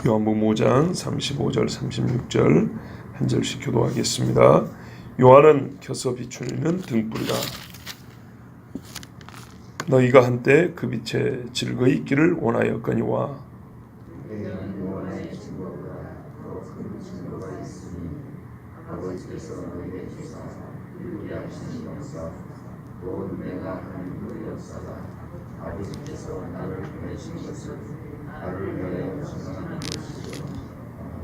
요한복음 5장 35절 36절 한 절씩 교도하겠습니다. 요한은 켜서 비추는 등불이라. 너희가 한때 그 빛에 즐거이 있기를 원하였거니와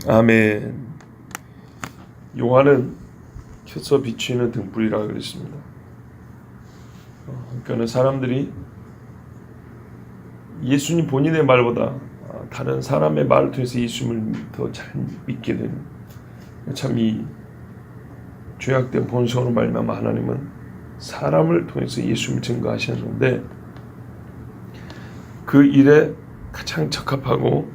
아멘. 요한은 켜서 비추는 등불이라 그랬습니다. 그러니까 사람들이 예수님 본인의 말보다 다른 사람의 말을 통해서 예수님을 더 잘 믿게 되는, 참 이 죄악된 본성으로 말미암아 하나님은 사람을 통해서 예수님을 증거하셨는데 그 일에 가장 적합하고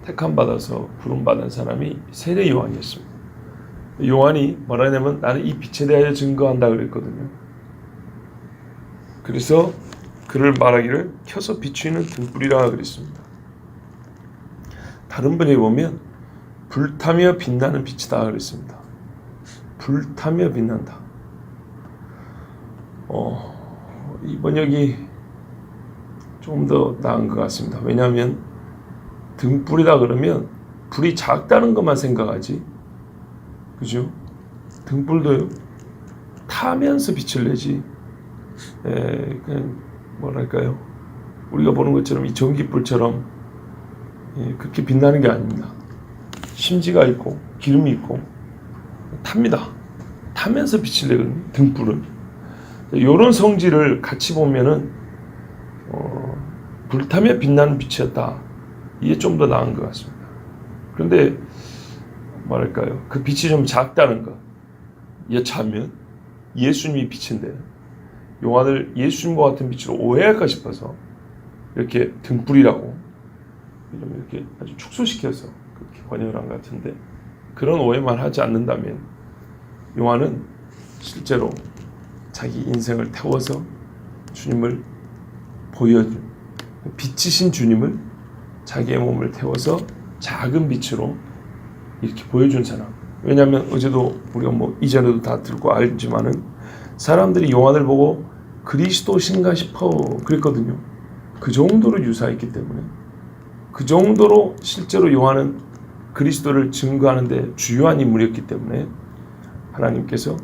택함 받아서 부름 받은 사람이 세례 요한이었습니다. 요한이 뭐라 하냐면 나는 이 빛에 대하여 증거한다 그랬거든요. 그래서 그를 말하기를 켜서 비추는 등불이라 그랬습니다. 다른 번역에 보면 불타며 빛나는 빛이다 그랬습니다. 불타며 빛난다. 이 번역이 조금 더 나은 것 같습니다. 왜냐하면 등불이다 그러면 불이 작다는 것만 생각하지, 그죠? 등불도 타면서 빛을 내지, 그냥 뭐랄까요? 우리가 보는 것처럼 이 전기불처럼 그렇게 빛나는 게 아닙니다. 심지가 있고 기름이 있고 탑니다. 타면서 빛을 내거든요. 등불은. 이런 성질을 같이 보면은 불타며 빛나는 빛이었다. 이게 좀 더 나은 것 같습니다. 그런데 뭐랄까요? 그 빛이 좀 작다는 것. 여차하면 예수님이 빛인데 요한을 예수님과 같은 빛으로 오해할까 싶어서 이렇게 등불이라고 이렇게 아주 축소시켜서 그렇게 번역을 한 것 같은데, 그런 오해만 하지 않는다면 요한은 실제로 자기 인생을 태워서 주님을 보여준, 빛이신 주님을 자기의 몸을 태워서 작은 빛으로 이렇게 보여준 사람. 왜냐하면 어제도 우리가 이전에도 다 듣고 알지만은 사람들이 요한을 보고 그리스도신가 싶어 그랬거든요. 그 정도로 유사했기 때문에, 그 정도로 실제로 요한은 그리스도를 증거하는데 주요한 인물이었기 때문에 하나님께서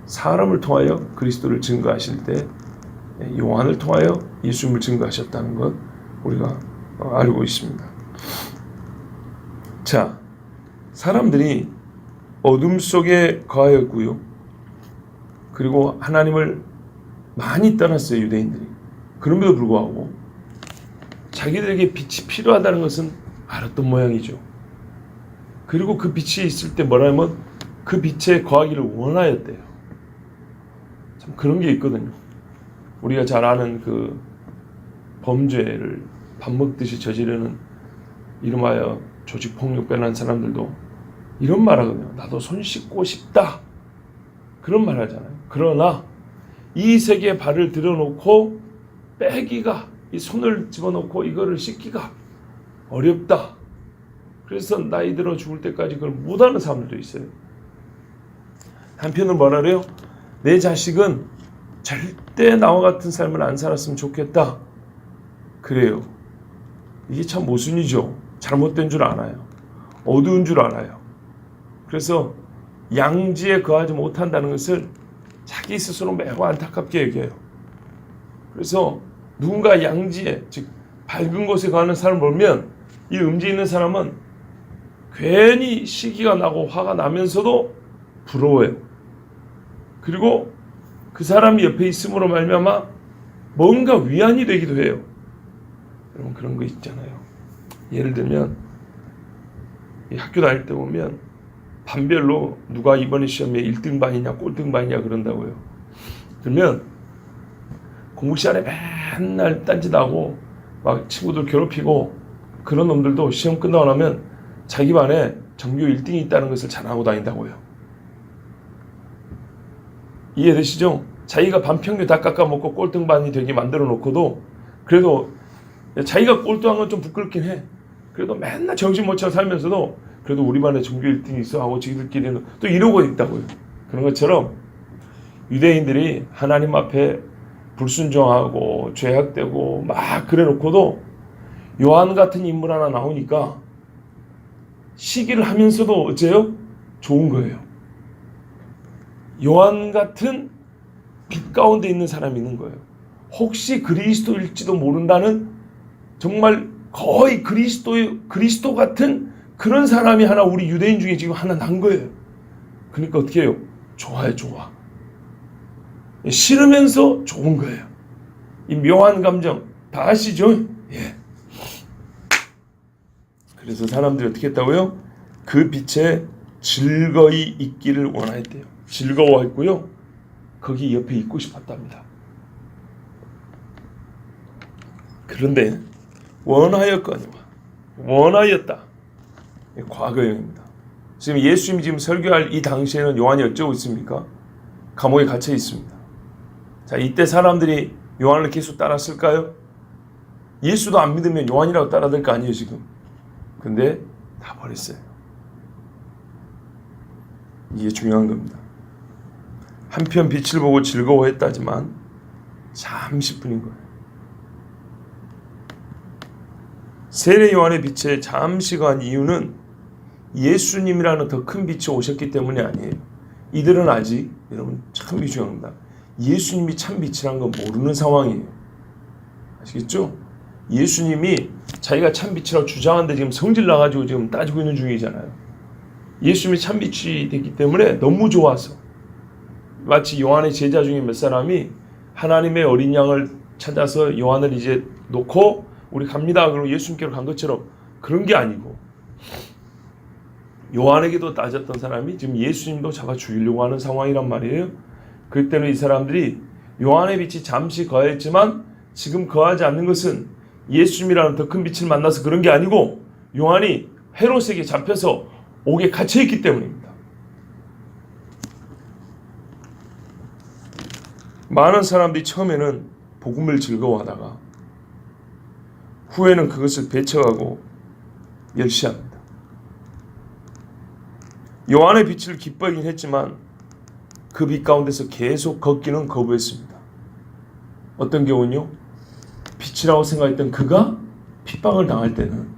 사람을 통하여 그리스도를 증거하실 때 요한을 통하여 예수님을 증거하셨다는 것 우리가 알고 있습니다. 자, 사람들이 어둠 속에 거하였고요. 그리고 하나님을 많이 떠났어요, 유대인들이. 그럼에도 불구하고 자기들에게 빛이 필요하다는 것은 알았던 모양이죠. 그리고 그 빛이 있을 때 뭐라면 그 빛에 거하기를 원하였대요. 참 그런 게 있거든요. 우리가 잘 아는 그 범죄를 밥 먹듯이 저지르는 이름하여 조직폭력 변한 사람들도 이런 말 하거든요. 나도 손 씻고 싶다. 그런 말 하잖아요. 그러나 이 세계에 발을 들여놓고 빼기가, 이 손을 집어넣고 이거를 씻기가 어렵다. 그래서 나이 들어 죽을 때까지 그걸 못하는 사람들도 있어요. 한편으로 뭐라 그래요? 내 자식은 절대 나와 같은 삶을 안 살았으면 좋겠다. 그래요. 이게 참 모순이죠. 잘못된 줄 알아요. 어두운 줄 알아요. 그래서 양지에 거하지 못한다는 것을 자기 스스로 매우 안타깝게 얘기해요. 그래서 누군가 양지에, 즉 밝은 곳에 거하는 사람을 보면 이 음지에 있는 사람은 괜히 시기가 나고 화가 나면서도 부러워요. 그리고 그 사람이 옆에 있음으로 말미암아 뭔가 위안이 되기도 해요. 여러분 그런 거 있잖아요. 예를 들면 이 학교 다닐 때 보면 반별로 누가 이번에 시험에 1등 반이냐 꼴등 반이냐 그런다고요. 그러면 공부 시간에 맨날 딴짓하고 막 친구들 괴롭히고 그런 놈들도 시험 끝나고 나면 자기 반에 전교 1등이 있다는 것을 자랑하고 다닌다고요. 이해되시죠? 자기가 반평균 다 깎아먹고 꼴등 반이 되게 만들어 놓고도 그래도 자기가 꼴등한 건 좀 부끄럽긴 해. 그래도 맨날 정신 못 차려 살면서도 그래도 우리만의 종교 1등이 있어 하고 지들끼리는 또 이러고 있다고요. 그런 것처럼 유대인들이 하나님 앞에 불순종하고 죄악되고 막 그래놓고도 요한 같은 인물 하나 나오니까 시기를 하면서도 어째요? 좋은 거예요. 요한 같은 빛 가운데 있는 사람이 있는 거예요. 혹시 그리스도일지도 모른다는 정말 거의 그리스도 같은 그런 사람이 하나 우리 유대인 중에 지금 하나 난 거예요. 그러니까 어떻게 해요? 좋아요, 좋아. 싫으면서 좋은 거예요. 이 묘한 감정 다 아시죠? 예. 그래서 사람들이 어떻게 했다고요? 그 빛에 즐거이 있기를 원했대요. 즐거워했고요. 거기 옆에 있고 싶었답니다. 그런데 원하였거니와 원하였다. 과거형입니다. 지금 예수님이 지금 설교할 이 당시에는 요한이 어쩌고 있습니까? 감옥에 갇혀 있습니다. 자, 이때 사람들이 요한을 계속 따랐을까요? 예수도 안 믿으면 요한이라고 따라들 거 아니에요 지금. 근데 다 버렸어요. 이게 중요한 겁니다. 한편 빛을 보고 즐거워했다지만 잠시뿐인 거예요. 세례 요한의 빛에 잠시 간 이유는 예수님이라는 더 큰 빛이 오셨기 때문이 아니에요. 이들은 아직 여러분 참 중요합니다. 예수님이 참 빛이라는 건 모르는 상황이에요. 아시겠죠? 예수님이 자기가 참 빛이라고 주장하는데 지금 성질 나가지고 지금 따지고 있는 중이잖아요. 예수님이 참 빛이 됐기 때문에 너무 좋아서 마치 요한의 제자 중에 몇 사람이 하나님의 어린 양을 찾아서 요한을 이제 놓고 우리 갑니다. 그리고 예수님께로 간 것처럼 그런 게 아니고 요한에게도 따졌던 사람이 지금 예수님도 잡아 죽이려고 하는 상황이란 말이에요. 그때는 이 사람들이 요한의 빛이 잠시 거했지만 지금 거하지 않는 것은 예수님이라는 더 큰 빛을 만나서 그런 게 아니고 요한이 헤롯에게 잡혀서 옥에 갇혀있기 때문입니다. 많은 사람들이 처음에는 복음을 즐거워하다가 후에는 그것을 배척하고 멸시합니다. 요한의 빛을 기뻐하긴 했지만 그 빛 가운데서 계속 걷기는 거부했습니다. 어떤 경우는요, 빛이라고 생각했던 그가 핍박을 당할 때는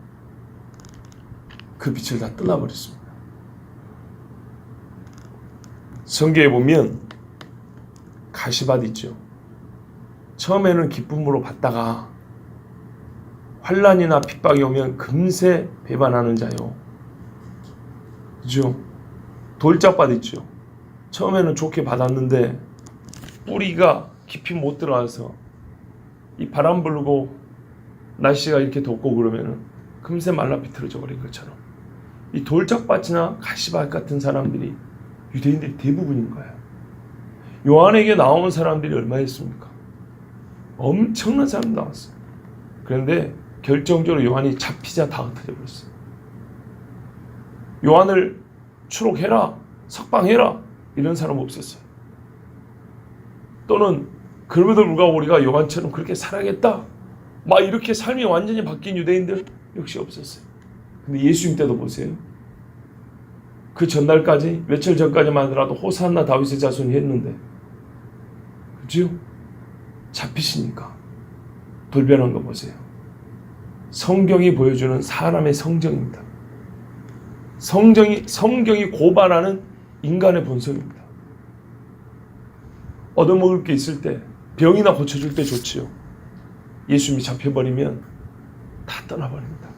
그 빛을 다 떠나버렸습니다. 성경에 보면 가시밭 있죠. 처음에는 기쁨으로 받다가 환난이나 핍박이 오면 금세 배반하는 자요. 그죠? 돌짝밭 있죠. 처음에는 좋게 받았는데 뿌리가 깊이 못 들어와서 이 바람 불고 날씨가 이렇게 덥고 그러면은 금세 말라 비틀어져 버린 것처럼 이 돌짝밭이나 가시밭 같은 사람들이 유대인들이 대부분인 거예요. 요한에게 나온 사람들이 얼마였습니까? 엄청난 사람 나왔어요. 그런데 결정적으로 요한이 잡히자 다 흩어져 버렸어요. 요한을 추록해라, 석방해라 이런 사람 없었어요. 또는 그럼에도 불구하고 우리가 요한처럼 그렇게 살아야겠다 막 이렇게 삶이 완전히 바뀐 유대인들 역시 없었어요. 근데 예수님 때도 보세요. 그 전날까지 며칠 전까지만 하더라도 호산나 다윗의 자손이 했는데 그죠? 잡히시니까 돌변한 거 보세요. 성경이 보여주는 사람의 성정입니다. 성경이 고발하는 인간의 본성입니다. 얻어먹을 게 있을 때 병이나 고쳐줄 때 좋지요. 예수님이 잡혀버리면 다 떠나버립니다.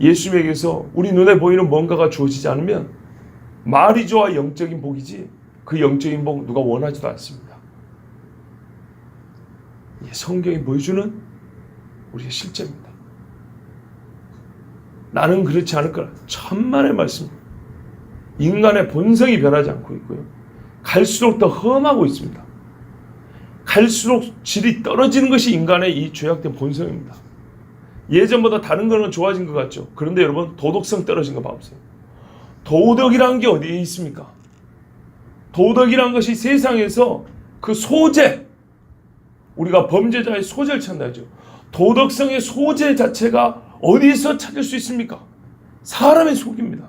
예수님에게서 우리 눈에 보이는 뭔가가 주어지지 않으면 말이 좋아 영적인 복이지 그 영적인 복 누가 원하지도 않습니다. 성경이 보여주는 우리의 실제입니다. 나는 그렇지 않을 거라. 천만의 말씀. 인간의 본성이 변하지 않고 있고요. 갈수록 더 험하고 있습니다. 갈수록 질이 떨어지는 것이 인간의 이 죄악된 본성입니다. 예전보다 다른 거는 좋아진 것 같죠. 그런데 여러분 도덕성 떨어진 거 봐보세요. 도덕이라는 게 어디에 있습니까? 도덕이라는 것이 세상에서 그 소재, 우리가 범죄자의 소재를 찾나죠. 도덕성의 소재 자체가 어디서 찾을 수 있습니까? 사람의 속입니다.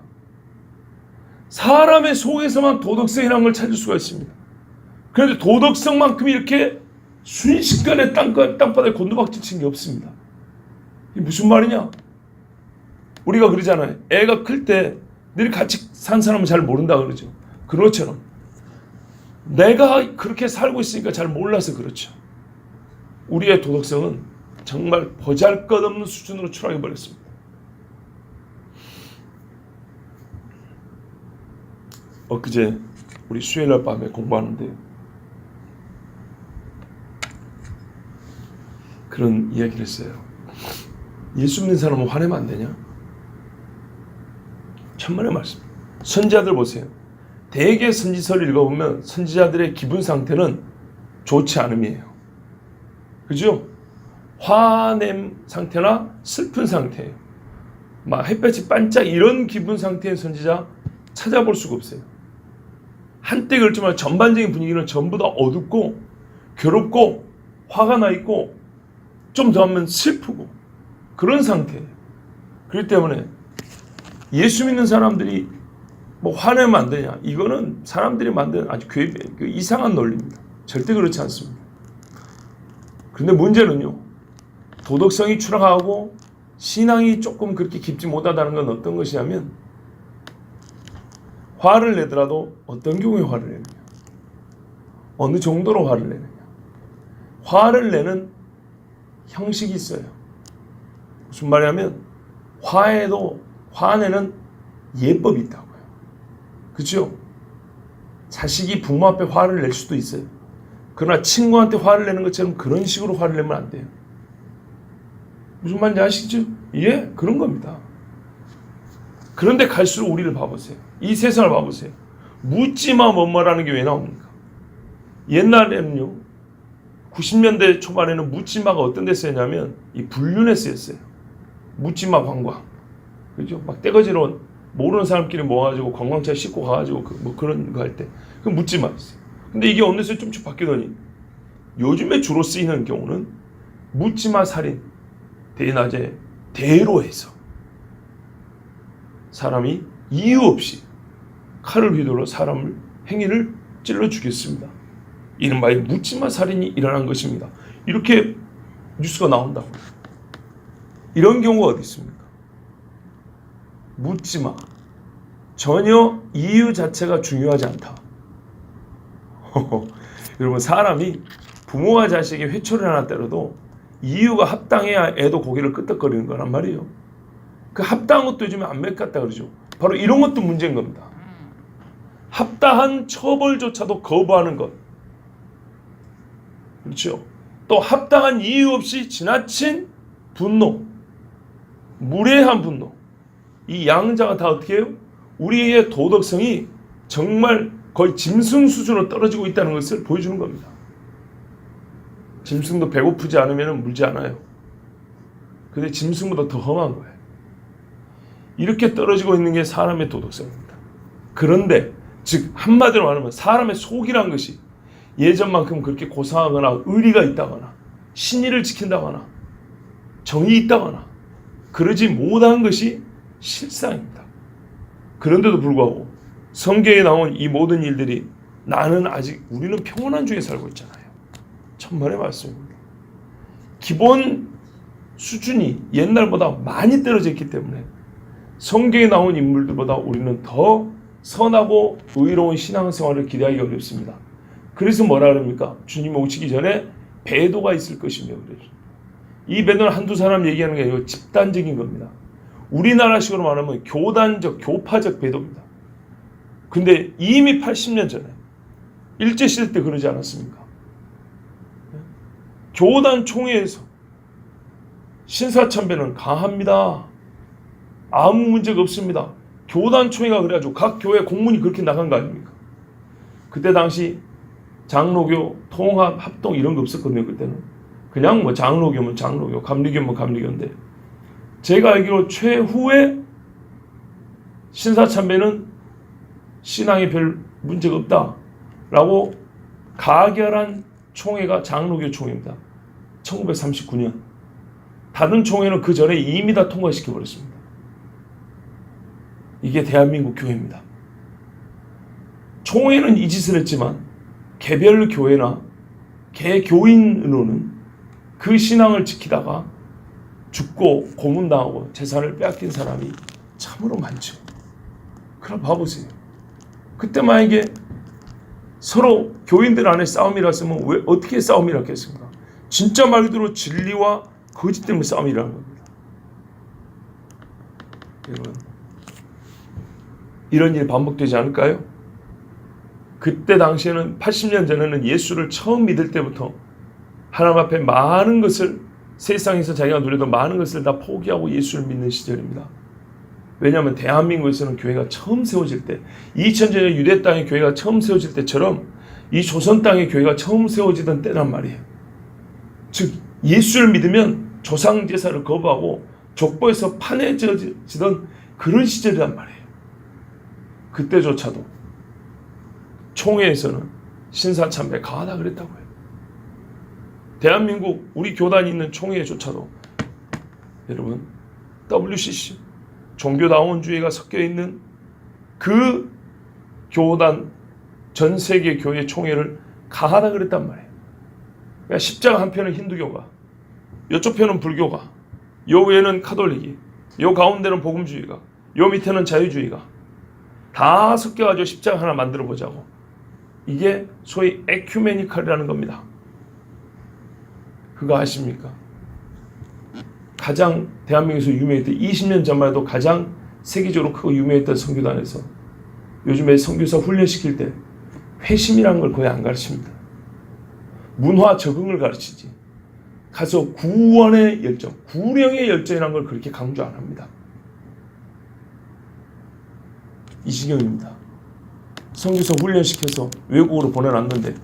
사람의 속에서만 도덕성이라는 걸 찾을 수가 있습니다. 그런데 도덕성만큼 이렇게 순식간에 땅바닥에 곤두박질 친 게 없습니다. 이게 무슨 말이냐? 우리가 그러잖아요. 애가 클 때 늘 같이 산 사람은 잘 모른다 그러죠. 그런 것처럼 내가 그렇게 살고 있으니까 잘 몰라서 그렇죠. 우리의 도덕성은 정말 보잘것없는 수준으로 추락해 버렸습니다. 엊그제 우리 수요일날 밤에 공부하는데 그런 이야기를 했어요. 예수 믿는 사람은 화내면 안 되냐? 천만의 말씀. 선지자들 보세요. 대개 선지서를 읽어보면 선지자들의 기분 상태는 좋지 않음이에요. 그죠? 화냄 상태나 슬픈 상태예요. 막 햇볕이 반짝 이런 기분 상태의 선지자 찾아볼 수가 없어요. 한때 그렇지만 전반적인 분위기는 전부 다 어둡고 괴롭고 화가 나 있고 좀 더 하면 슬프고 그런 상태예요. 그렇기 때문에 예수 믿는 사람들이 뭐 화내면 안 되냐? 이거는 사람들이 만든 아주 이상한 논리입니다. 절대 그렇지 않습니다. 그런데 문제는요. 도덕성이 추락하고 신앙이 조금 그렇게 깊지 못하다는 건 어떤 것이냐면 화를 내더라도 어떤 경우에 화를 내느냐? 어느 정도로 화를 내느냐? 화를 내는 형식이 있어요. 무슨 말이냐면 화내는 예법이 있다고요. 그렇죠? 자식이 부모 앞에 화를 낼 수도 있어요. 그러나 친구한테 화를 내는 것처럼 그런 식으로 화를 내면 안 돼요. 무슨 말인지 아시죠? 예, 그런 겁니다. 그런데 갈수록 우리를 봐보세요. 이 세상을 봐보세요. 묻지마 뭐뭐라는 게 왜 나옵니까? 옛날에는요. 90년대 초반에는 묻지마가 어떤 데 쓰였냐면 이 불륜에 쓰였어요. 묻지마 관광. 그죠? 막 떼거지로 모르는 사람끼리 모아가지고 관광차에 싣고 가가지고 뭐 그런 거 할 때 그 묻지마 있어요. 근데 이게 어느새 좀씩 바뀌더니 요즘에 주로 쓰이는 경우는 묻지마 살인, 대낮에 대로 해서 사람이 이유 없이 칼을 휘둘러 사람을 행위를 찔러 죽였습니다. 이른바 묻지마 살인이 일어난 것입니다. 이렇게 뉴스가 나온다고요. 이런 경우가 어디 있습니까? 묻지마. 전혀 이유 자체가 중요하지 않다. 여러분 사람이 부모와 자식이 회초를 하나 때려도 이유가 합당해야 애도 고개를 끄덕거리는 거란 말이에요. 그 합당한 것도 요즘에 안 맥같다 그러죠. 바로 이런 것도 문제인 겁니다. 합당한 처벌조차도 거부하는 것. 그렇죠. 또 합당한 이유 없이 지나친 분노, 무례한 분노. 이 양자가 다 어떻게 해요? 우리의 도덕성이 정말 거의 짐승 수준으로 떨어지고 있다는 것을 보여주는 겁니다. 짐승도 배고프지 않으면 물지 않아요. 근데 짐승보다 더 험한 거예요. 이렇게 떨어지고 있는 게 사람의 도덕성입니다. 그런데 즉 한마디로 말하면 사람의 속이란 것이 예전만큼 그렇게 고상하거나 의리가 있다거나 신의를 지킨다거나 정이 있다거나 그러지 못한 것이 실상입니다. 그런데도 불구하고 성경에 나온 이 모든 일들이 우리는 평온한 중에 살고 있잖아요. 천만의 말씀입니다. 기본 수준이 옛날보다 많이 떨어져 있기 때문에 성경에 나온 인물들보다 우리는 더 선하고 의로운 신앙생활을 기대하기 어렵습니다. 그래서 뭐라 그럽니까? 주님 오시기 전에 배도가 있을 것이며 그래요. 이 배도는 한두 사람 얘기하는 게 아니고 집단적인 겁니다. 우리나라식으로 말하면 교단적, 교파적 배도입니다. 근데 이미 80년 전에 일제시대 때 그러지 않았습니까? 교단 총회에서 신사참배는 강합니다. 아무 문제가 없습니다. 교단 총회가 그래가지고 각 교회 공문이 그렇게 나간 거 아닙니까? 그때 당시 장로교, 통합, 합동 이런 거 없었거든요. 그때는 그냥 뭐 장로교면 장로교, 감리교면 감리교인데 제가 알기로 최후의 신사참배는 신앙에 별 문제가 없다라고 가결한 총회가 장로교 총회입니다. 1939년. 다른 총회는 그 전에 이미 다 통과시켜버렸습니다. 이게 대한민국 교회입니다. 총회는 이 짓을 했지만 개별 교회나 개교인으로는 그 신앙을 지키다가 죽고 고문당하고 재산을 빼앗긴 사람이 참으로 많죠. 그럼 봐보세요. 그때 만약에 서로 교인들 안에 싸움이랐으면 왜 어떻게 싸움이랐겠습니까? 진짜 말 그대로 진리와 거짓 때문에 싸움이라는 겁니다. 여러분, 이런 일 반복되지 않을까요? 그때 당시에는 80년 전에는 예수를 처음 믿을 때부터 하나님 앞에 많은 것을, 세상에서 자기가 누리던 많은 것을 다 포기하고 예수를 믿는 시절입니다. 왜냐하면 대한민국에서는 교회가 처음 세워질 때, 2000년에 유대 땅의 교회가 처음 세워질 때처럼 이 조선 땅의 교회가 처음 세워지던 때란 말이에요. 즉 예수를 믿으면 조상 제사를 거부하고 족보에서 판해지던 그런 시절이란 말이에요. 그때조차도 총회에서는 신사참배 가하다 그랬다고요. 대한민국 우리 교단이 있는 총회조차도 여러분 WCC 종교다원주의가 섞여 있는 그 교단 전 세계 교회 총회를 가하다 그랬단 말이에요. 그러니까 십자가 한편은 힌두교가, 이쪽 편은 불교가, 요 위에는 카톨릭이, 요 가운데는 복음주의가, 요 밑에는 자유주의가 다 섞여가지고 십자가 하나 만들어 보자고. 이게 소위 에큐메니칼이라는 겁니다. 그거 아십니까? 가장 대한민국에서 유명했던 20년 전만 해도 가장 세계적으로 크고 유명했던 선교단에서 요즘에 선교사 훈련시킬 때 회심이라는 걸 거의 안 가르칩니다. 문화 적응을 가르치지. 가서 구원의 열정, 구령의 열정이라는 걸 그렇게 강조 안 합니다. 이 지경입니다. 선교사 훈련시켜서 외국으로 보내놨는데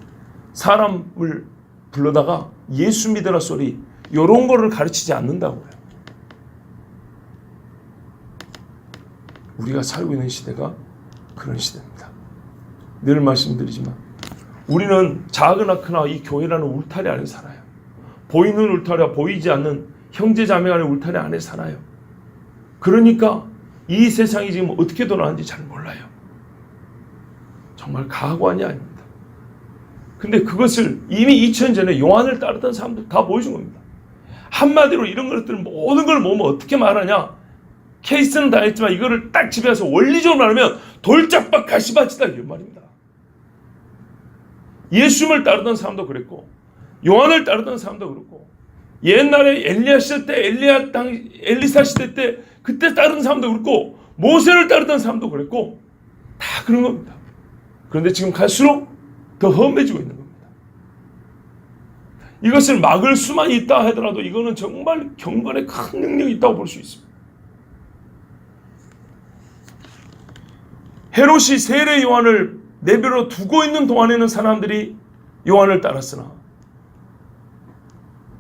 사람을 불러다가 예수 믿으라 소리 이런 거를 가르치지 않는다고요. 우리가 살고 있는 시대가 그런 시대입니다. 늘 말씀드리지만 우리는 작으나 크나 이 교회라는 울타리 안에 살아요. 보이는 울타리와 보이지 않는 형제 자매 간의 울타리 안에 살아요. 그러니까 이 세상이 지금 어떻게 돌아가는지 잘 몰라요. 정말 가관이 아닙니다. 근데 그것을 이미 2000년 전에 요한을 따르던 사람들 다 보여준 겁니다. 한마디로 이런 것들 모든 걸 보면 어떻게 말하냐? 케이스는 다 했지만 이거를 딱 집에 가서 원리적으로 말하면 돌짝박 가시밭이다 이런 말입니다. 예수님을 따르던 사람도 그랬고 요한을 따르던 사람도 그렇고 옛날에 엘리야 시대 때 엘리사 시대 때 그때 따르던 사람도 그렇고 모세를 따르던 사람도 그랬고 다 그런 겁니다. 그런데 지금 갈수록 더 험해지고 있는 겁니다. 이것을 막을 수만 있다 하더라도 이거는 정말 경건에 큰 능력이 있다고 볼 수 있습니다. 헤롯이 세례 요한을 내버려 두고 있는 동안에는 사람들이 요한을 따랐으나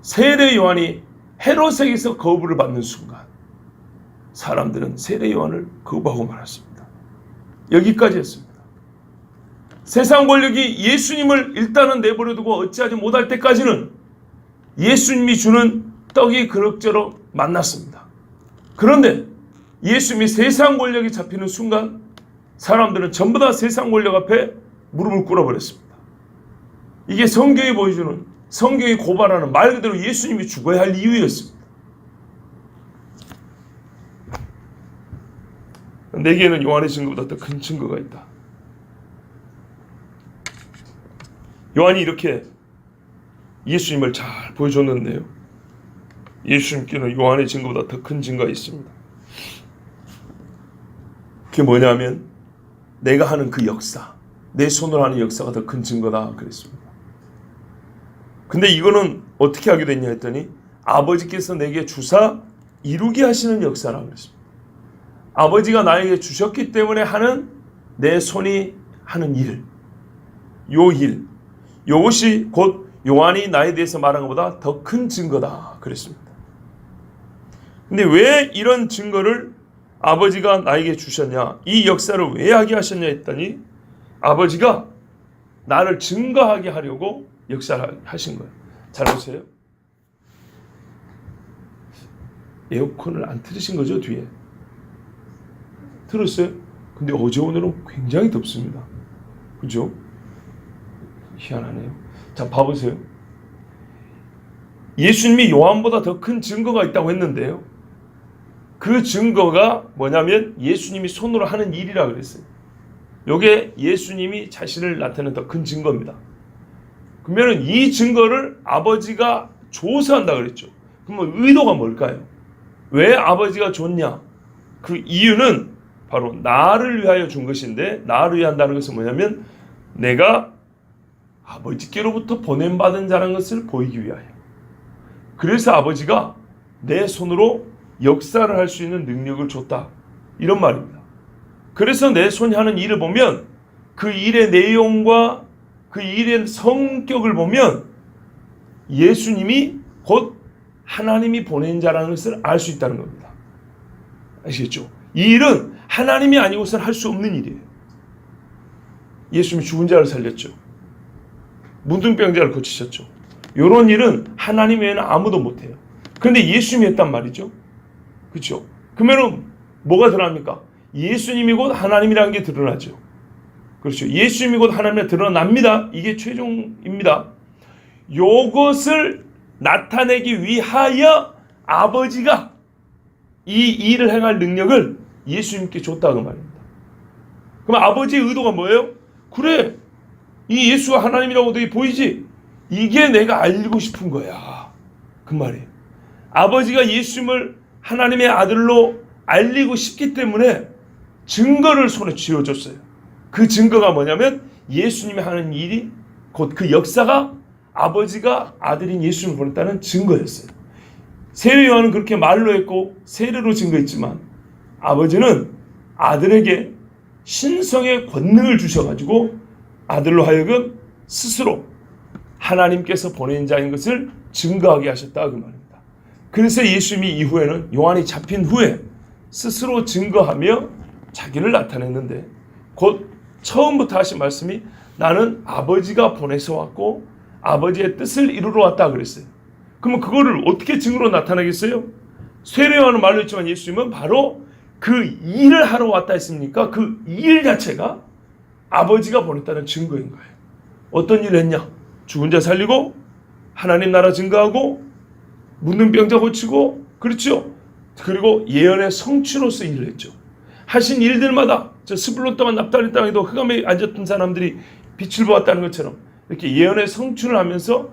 세례 요한이 헤롯에게서 거부를 받는 순간 사람들은 세례 요한을 거부하고 말았습니다. 여기까지였습니다. 세상 권력이 예수님을 일단은 내버려 두고 어찌하지 못할 때까지는 예수님이 주는 떡이 그럭저럭 만났습니다. 그런데 예수님이 세상 권력이 잡히는 순간 사람들은 전부 다 세상 권력 앞에 무릎을 꿇어버렸습니다. 이게 성경이 보여주는, 성경이 고발하는 말 그대로 예수님이 죽어야 할 이유였습니다. 내게는 요한의 증거보다 더 큰 증거가 있다. 요한이 이렇게 예수님을 잘 보여줬는데요. 예수님께는 요한의 증거보다 더 큰 증거가 있습니다. 그게 뭐냐면 내가 하는 그 역사, 내 손으로 하는 역사가 더 큰 증거다 그랬습니다. 근데 이거는 어떻게 하게 됐냐 했더니 아버지께서 내게 주사 이루게 하시는 역사라고 그랬습니다. 아버지가 나에게 주셨기 때문에 하는 내 손이 하는 일, 요 일, 요것이 곧 요한이 나에 대해서 말한 것보다 더 큰 증거다 그랬습니다. 근데 왜 이런 증거를 아버지가 나에게 주셨냐, 이 역사를 왜 하게 하셨냐 했더니 아버지가 나를 증거하게 하려고 역사를 하신 거예요. 잘 보세요. 에어컨을 안 틀으신 거죠, 뒤에? 틀었어요? 근데 어제 오늘은 굉장히 덥습니다. 그죠? 희한하네요. 자, 봐보세요. 예수님이 요한보다 더 큰 증거가 있다고 했는데요. 그 증거가 뭐냐면 예수님이 손으로 하는 일이라 그랬어요. 이게 예수님이 자신을 나타내는 더 큰 증거입니다. 그러면 이 증거를 아버지가 줘서 한다 그랬죠. 그러면 의도가 뭘까요? 왜 아버지가 줬냐? 그 이유는 바로 나를 위하여 준 것인데, 나를 위해 한다는 것은 뭐냐면 내가 아버지께로부터 보냄받은 자라는 것을 보이기 위하여. 그래서 아버지가 내 손으로 역사를 할 수 있는 능력을 줬다, 이런 말입니다. 그래서 내 손이 하는 일을 보면 그 일의 내용과 그 일의 성격을 보면 예수님이 곧 하나님이 보낸 자라는 것을 알 수 있다는 겁니다. 아시겠죠? 이 일은 하나님이 아니고서는 할 수 없는 일이에요. 예수님이 죽은 자를 살렸죠. 문둥병자를 고치셨죠. 이런 일은 하나님 외에는 아무도 못해요. 그런데 예수님이 했단 말이죠. 그렇죠? 그러면 뭐가 드러납니까? 예수님이 곧 하나님이라는 게 드러나죠. 그렇죠? 예수님이 곧 하나님이 드러납니다. 이게 최종입니다. 이것을 나타내기 위하여 아버지가 이 일을 행할 능력을 예수님께 줬다고 말입니다. 그럼 아버지의 의도가 뭐예요? 그래, 이 예수가 하나님이라고 너희 보이지? 이게 내가 알고 싶은 거야, 그 말이에요. 아버지가 예수님을 하나님의 아들로 알리고 싶기 때문에 증거를 손에 쥐어줬어요. 그 증거가 뭐냐면 예수님이 하는 일이 곧 그 역사가 아버지가 아들인 예수님을 보냈다는 증거였어요. 세례 요한은 그렇게 말로 했고 세례로 증거했지만 아버지는 아들에게 신성의 권능을 주셔가지고 아들로 하여금 스스로 하나님께서 보낸 자인 것을 증거하게 하셨다, 그 말입니다. 그래서 예수님이 이후에는 요한이 잡힌 후에 스스로 증거하며 자기를 나타냈는데, 곧 처음부터 하신 말씀이 나는 아버지가 보내서 왔고 아버지의 뜻을 이루러 왔다 그랬어요. 그러면 그거를 어떻게 증거로 나타내겠어요? 세례 요한은 말로 했지만 예수님은 바로 그 일을 하러 왔다 했습니까? 그 일 자체가 아버지가 보냈다는 증거인 거예요. 어떤 일을 했냐? 죽은 자 살리고 하나님 나라 증거하고 묻는 병자 고치고, 그렇죠? 그리고 예언의 성취로서 일을 했죠. 하신 일들마다 저 스불론 땅과 납달리 땅에도 흑암에 앉았던 사람들이 빛을 보았다는 것처럼 이렇게 예언의 성취를 하면서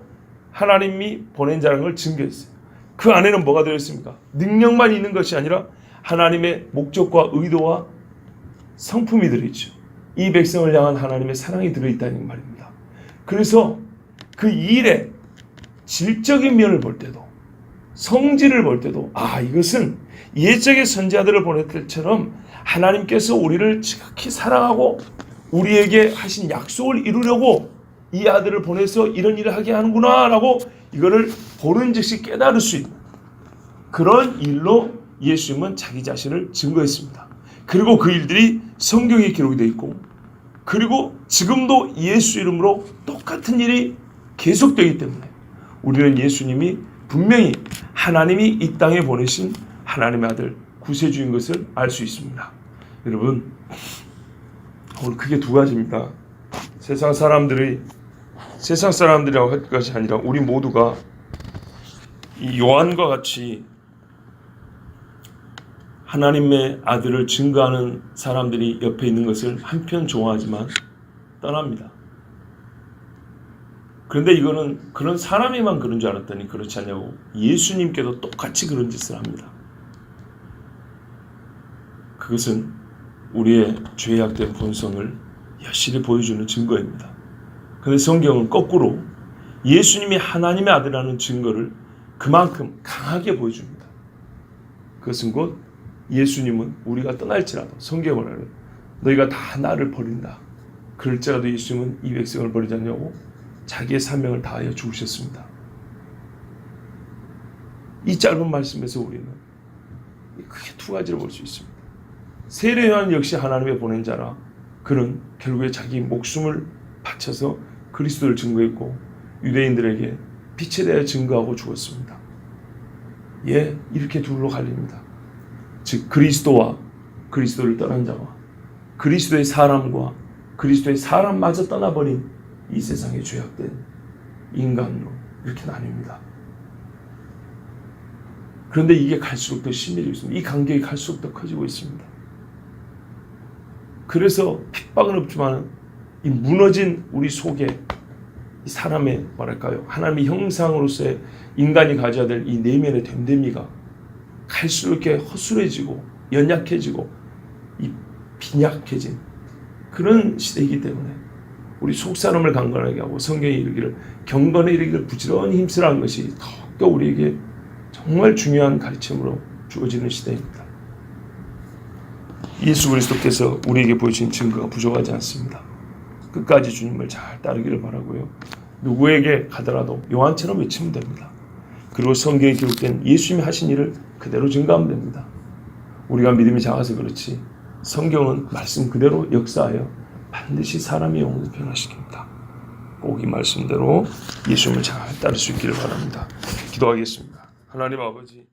하나님이 보낸 자라는 걸 증거했어요. 그 안에는 뭐가 들어있습니까? 능력만 있는 것이 아니라 하나님의 목적과 의도와 성품이 들어있죠. 이 백성을 향한 하나님의 사랑이 들어있다는 말입니다. 그래서 그 일의 질적인 면을 볼 때도, 성질을 볼 때도, 이것은 옛적의 선지자들을 보낼 때처럼 하나님께서 우리를 지극히 사랑하고 우리에게 하신 약속을 이루려고 이 아들을 보내서 이런 일을 하게 하는구나 라고 이거를 보는 즉시 깨달을 수 있는 그런 일로 예수님은 자기 자신을 증거했습니다. 그리고 그 일들이 성경에 기록이 되어 있고, 그리고 지금도 예수 이름으로 똑같은 일이 계속되기 때문에 우리는 예수님이 분명히 하나님이 이 땅에 보내신 하나님의 아들 구세주인 것을 알 수 있습니다. 여러분, 오늘 크게 두 가지입니다. 세상 사람들이라고 할 것이 아니라 우리 모두가 이 요한과 같이 하나님의 아들을 증거하는 사람들이 옆에 있는 것을 한편 좋아하지만 떠납니다. 그런데 이거는 그런 사람이만 그런 줄 알았더니 그렇지 않냐고, 예수님께도 똑같이 그런 짓을 합니다. 그것은 우리의 죄악된 본성을 여실히 보여주는 증거입니다. 그런데 성경은 거꾸로 예수님이 하나님의 아들이라는 증거를 그만큼 강하게 보여줍니다. 그것은 곧 예수님은 우리가 떠날지라도, 성경을 말하면 너희가 다 나를 버린다 그럴지라도 예수님은 이 백성을 버리지 않냐고 자기의 사명을 다하여 죽으셨습니다. 이 짧은 말씀에서 우리는 크게 두 가지를 볼 수 있습니다. 세례 요한 역시 하나님의 보낸 자라 그는 결국에 자기 목숨을 바쳐서 그리스도를 증거했고 유대인들에게 빛에 대해 증거하고 죽었습니다. 이렇게 둘로 갈립니다. 즉 그리스도와 그리스도를 떠난 자와 그리스도의 사람과 그리스도의 사람마저 떠나버린 이 세상에 죄악된 인간으로 이렇게 나뉩니다. 그런데 이게 갈수록 더 심해지고 있습니다. 이 간격이 갈수록 더 커지고 있습니다. 그래서 핍박은 없지만 이 무너진 우리 속에 이 사람의 하나님의 형상으로서의 인간이 가져야 될 이 내면의 됨됨이가 갈수록 이렇게 허술해지고 연약해지고 이 빈약해진 그런 시대이기 때문에 우리 속사람을 강건하게 하고 성경에 이르기를 경건에 이르기를 부지런히 힘쓰라는 것이 더욱더 우리에게 정말 중요한 가르침으로 주어지는 시대입니다. 예수 그리스도께서 우리에게 보여주신 증거가 부족하지 않습니다. 끝까지 주님을 잘 따르기를 바라고요. 누구에게 가더라도 요한처럼 외치면 됩니다. 그리고 성경에 기록된 예수님이 하신 일을 그대로 증거하면 됩니다. 우리가 믿음이 작아서 그렇지 성경은 말씀 그대로 역사하여 반드시 사람의 영혼을 변화시킵니다. 꼭 이 말씀대로 예수님을 잘 따를 수 있기를 바랍니다. 기도하겠습니다. 하나님 아버지